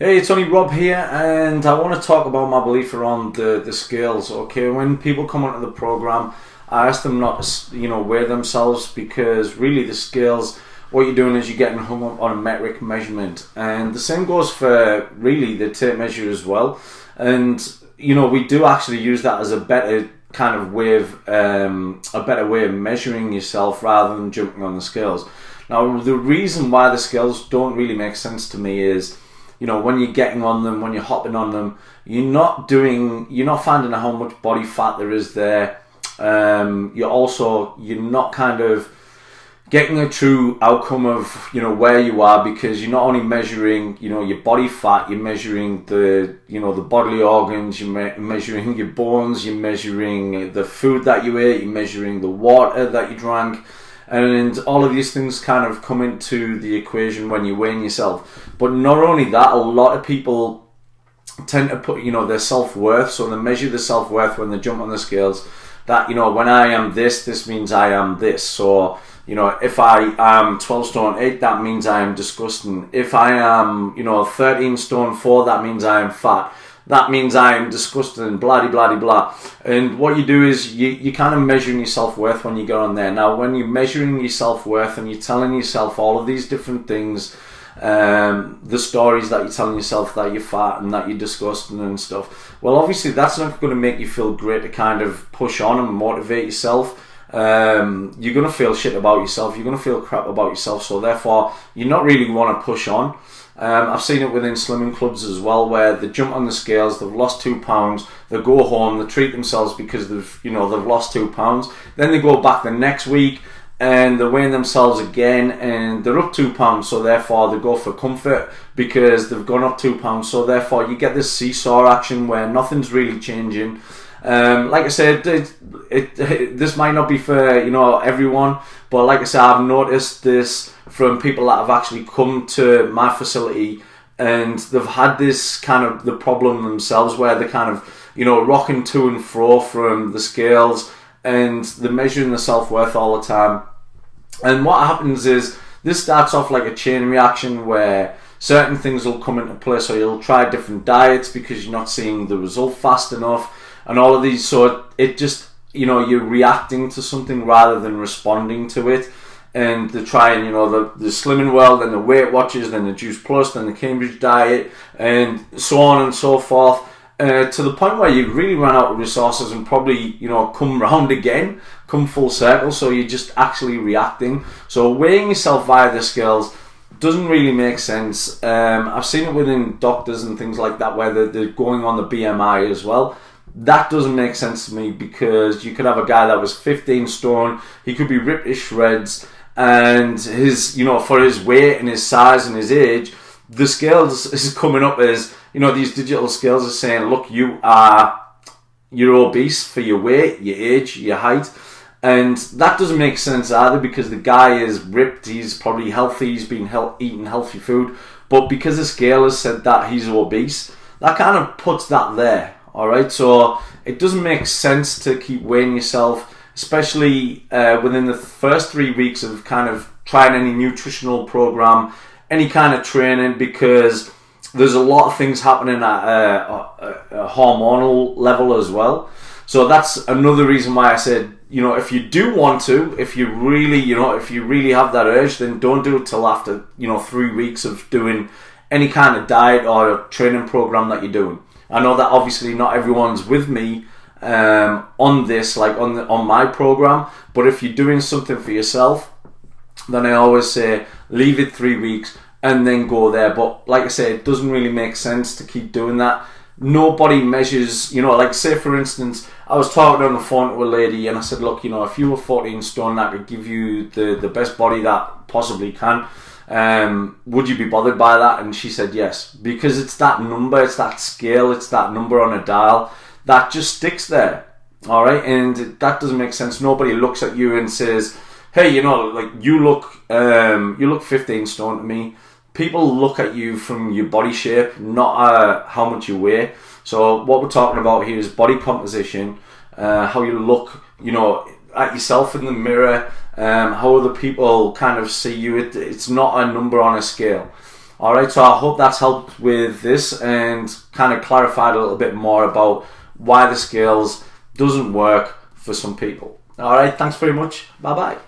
Hey, it's only Rob here, and I want to talk about my belief around the scales. Okay, when people come onto the program, I ask them not to, weigh themselves, because really the scales, what you're doing is you're getting hung up on a metric measurement, and the same goes for really the tape measure as well. And we do actually use that as a better kind of way of a better way of measuring yourself rather than jumping on the scales. Now, the reason why the scales don't really make sense to me is, when you're getting on them, when you're hopping on them, you're not finding out how much body fat there is there. You're not kind of getting a true outcome of, where you are, because you're not only measuring, your body fat, you're measuring the bodily organs, you're measuring your bones, you're measuring the food that you ate, you're measuring the water that you drank. And all of these things kind of come into the equation when you're weighing yourself. But not only that, a lot of people tend to put, their self-worth, so they measure the self-worth when they jump on the scales, that, when I am this means I am this. So, if I am 12 stone 8, that means I am disgusting. If I am, 13 stone 4, that means I am fat. That means I am disgusting, blah, blah, blah. And what you do is you're kind of measuring your self-worth when you get on there. Now, when you're measuring your self-worth and you're telling yourself all of these different things, the stories that you're telling yourself that you're fat and that you're disgusting and stuff, well, obviously that's not going to make you feel great to kind of push on and motivate yourself. You're going to feel shit about yourself. You're going to feel crap about yourself. So therefore, you're not really want to push on. I've seen it within slimming clubs as well, where they jump on the scales, they've lost 2 pounds, they go home, they treat themselves because they've lost 2 pounds. Then they go back the next week and they're weighing themselves again and they're up 2 pounds. So therefore they go for comfort because they've gone up 2 pounds. So therefore you get this seesaw action where nothing's really changing. Like I said, this might not be for everyone, but like I said, I've noticed this from people that have actually come to my facility and they've had this kind of the problem themselves, where they're kind of rocking to and fro from the scales and they're measuring their self-worth all the time. And what happens is this starts off like a chain reaction where certain things will come into play. So you'll try different diets because you're not seeing the result fast enough. And all of these, so it just, you're reacting to something rather than responding to it. And they're trying, the Slimming World, and the Weight Watchers, then the Juice Plus, then the Cambridge Diet, and so on and so forth, to the point where you really run out of resources and probably, come round again, come full circle, so you're just actually reacting. So weighing yourself via the scales doesn't really make sense. I've seen it within doctors and things like that, where they're going on the BMI as well. That doesn't make sense to me, because you could have a guy that was 15 stone, he could be ripped to shreds, and his, for his weight and his size and his age, the scales is coming up as, these digital scales are saying, look, you're obese for your weight, your age, your height. And that doesn't make sense either, because the guy is ripped, he's probably healthy, he's been eating healthy food, but because the scale has said that he's obese, that kind of puts that there. Alright, so it doesn't make sense to keep weighing yourself, especially within the first 3 weeks of kind of trying any nutritional program, any kind of training, because there's a lot of things happening at a hormonal level as well. So that's another reason why I said, if you do want to, if you really have that urge, then don't do it till after 3 weeks of doing any kind of diet or training program that you're doing. I know that obviously not everyone's with me on this, like on my program, but if you're doing something for yourself, then I always say leave it 3 weeks and then go there. But like I say, it doesn't really make sense to keep doing that. Nobody measures, like say for instance, I was talking on the phone to a lady and I said, look, if you were 14 stone, that could give you the best body that possibly can. Would you be bothered by that? And she said yes, because it's that number, it's that scale, it's that number on a dial that just sticks there. All right, and that doesn't make sense. Nobody looks at you and says, hey, you look 15 stone to me. People look at you from your body shape, not how much you weigh. So what we're talking about here is body composition, how you look, at yourself in the mirror, how other people kind of see you. It's not a number on a scale. All right, so I hope that's helped with this and kind of clarified a little bit more about why the scales doesn't work for some people. All right, thanks very much. Bye bye.